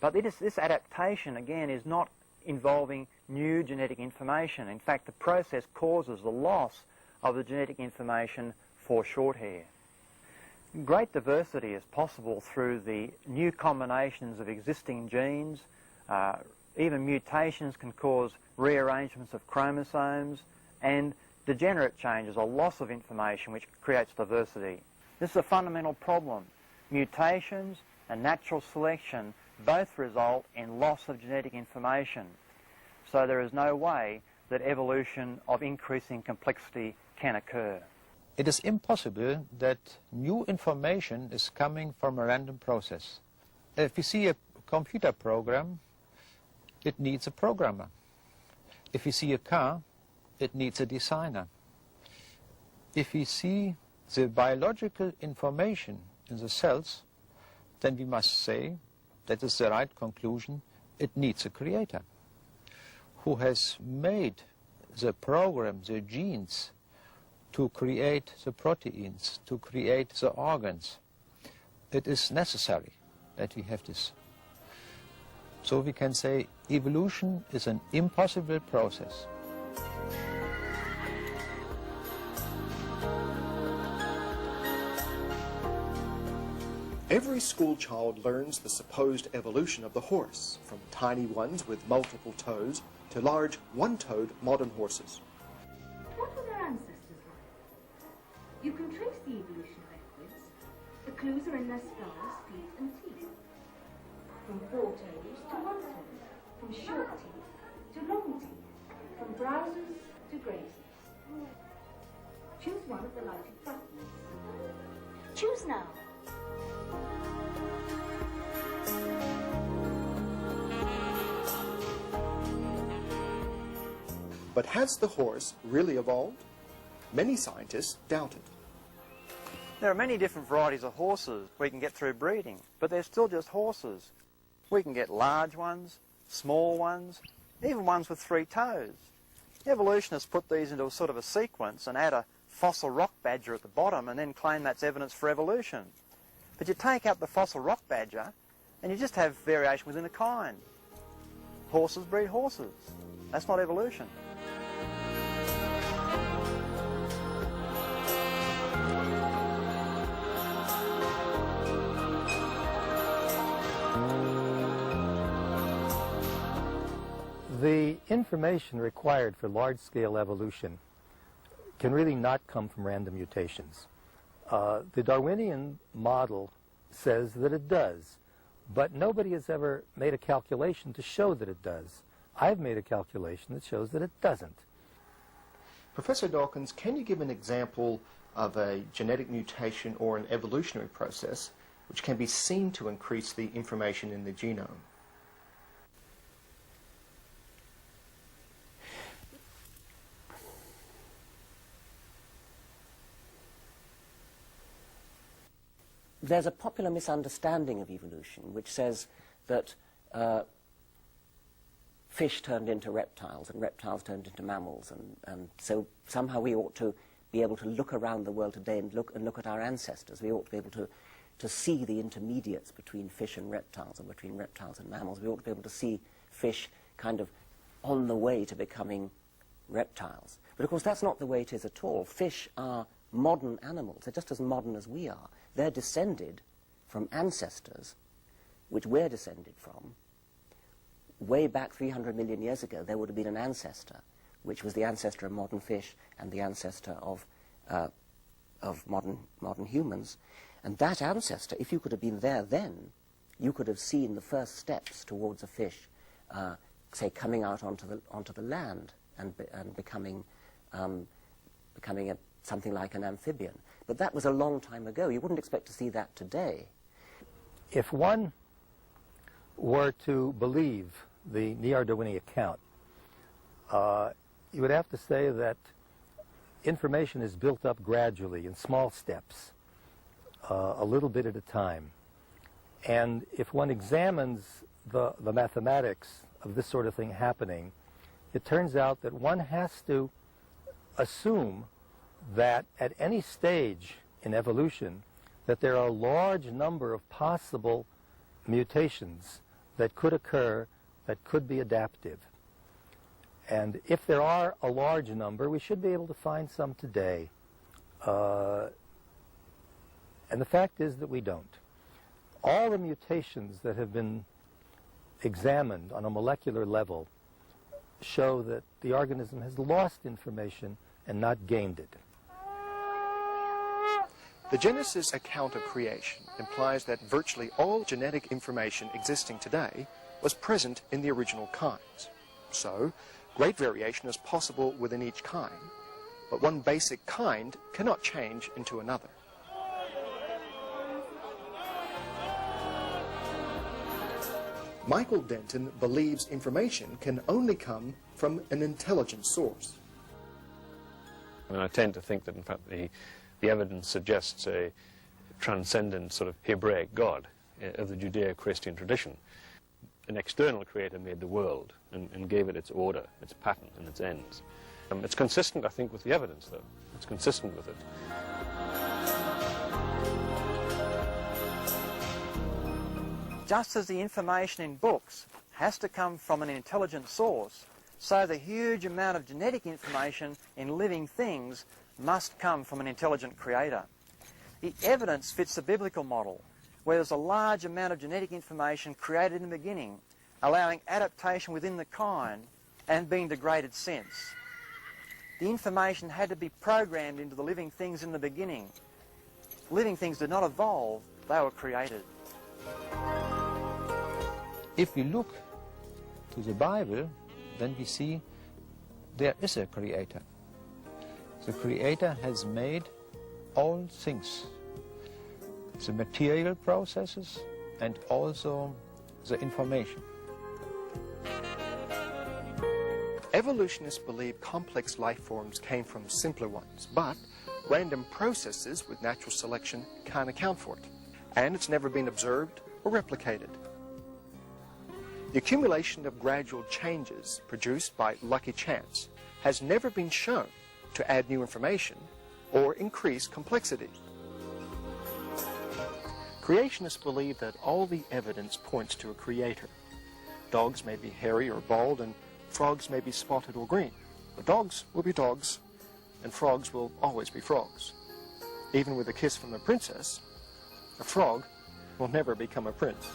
But this adaptation, again, is not involving new genetic information. In fact, the process causes the loss of the genetic information for short hair. Great diversity is possible through the new combinations of existing genes. Even mutations can cause rearrangements of chromosomes, and degenerate changes or loss of information which creates diversity. This is a fundamental problem. Mutations and natural selection both result in loss of genetic information. So there is no way that evolution of increasing complexity can occur. It is impossible that new information is coming from a random process. If you see a computer program, it needs a programmer. If you see a car, it needs a designer. If we see the biological information in the cells, then we must say that is the right conclusion. It needs a creator who has made the program, the genes, to create the proteins, to create the organs. It is necessary that we have this. So we can say evolution is an impossible process. Every school child learns the supposed evolution of the horse, from tiny ones with multiple toes to large one-toed modern horses. What were their ancestors like? You can trace the evolution backwards. The clues are in their skulls, feet and teeth. From 4 toes to 1 toe, from short teeth to long teeth, from browsers to grazers. Choose one of the lighted buttons. Choose now. But has the horse really evolved? Many scientists doubt it. There are many different varieties of horses we can get through breeding, but they're still just horses. We can get large ones, small ones, even ones with 3 toes. Evolutionists put these into a sort of a sequence and add a fossil rock badger at the bottom and then claim that's evidence for evolution. But you take out the fossil rock badger and you just have variation within a kind. Horses breed horses. That's not evolution. The information required for large-scale evolution can really not come from random mutations. The Darwinian model says that it does, but nobody has ever made a calculation to show that it does. I've made a calculation that shows that it doesn't. Professor Dawkins, can you give an example of a genetic mutation or an evolutionary process which can be seen to increase the information in the genome? There's a popular misunderstanding of evolution which says that fish turned into reptiles and reptiles turned into mammals, and so somehow we ought to be able to look around the world today and look at our ancestors. We ought to be able to see the intermediates between fish and reptiles, or between reptiles and mammals. We ought to be able to see fish kind of on the way to becoming reptiles. But of course that's not the way it is at all. Fish are modern animals. They're just as modern as we are. They're descended from ancestors, which we're descended from. Way back 300 million years ago, there would have been an ancestor, which was the ancestor of modern fish and the ancestor of modern humans. And that ancestor, if you could have been there then, you could have seen the first steps towards a fish, say, coming out onto the land and becoming something like an amphibian. But that was a long time ago. You wouldn't expect to see that today. If one were to believe the neo-Darwinian account, you would have to say that information is built up gradually in small steps, a little bit at a time. And if one examines the mathematics of this sort of thing happening, it turns out that one has to assume that at any stage in evolution that there are a large number of possible mutations that could occur, that could be adaptive. And if there are a large number, we should be able to find some today. And the fact is that we don't. All the mutations that have been examined on a molecular level show that the organism has lost information and not gained it. The Genesis account of creation implies that virtually all genetic information existing today was present in the original kinds. So, great variation is possible within each kind, but one basic kind cannot change into another. Michael Denton believes information can only come from an intelligent source. I tend to think that, in fact, the evidence suggests a transcendent sort of Hebraic God of the Judeo-Christian tradition. An external creator made the world and gave it its order, its pattern, and its ends. It's consistent, I think, with the evidence, though. It's consistent with it. Just as the information in books has to come from an intelligent source, so the huge amount of genetic information in living things must come from an intelligent creator. The evidence fits the biblical model, where there's a large amount of genetic information created in the beginning, allowing adaptation within the kind and being degraded since. The information had to be programmed into the living things in the beginning. Living things did not evolve, they were created. If we look to the Bible, then we see there is a creator. The creator has made all things, the material processes and also the information. Evolutionists believe complex life forms came from simpler ones, but random processes with natural selection can't account for it, and it's never been observed or replicated. The accumulation of gradual changes produced by lucky chance has never been shown to add new information or increase complexity. Creationists believe that all the evidence points to a creator. Dogs may be hairy or bald, and frogs may be spotted or green. But dogs will be dogs, and frogs will always be frogs. Even with a kiss from the princess, a frog will never become a prince.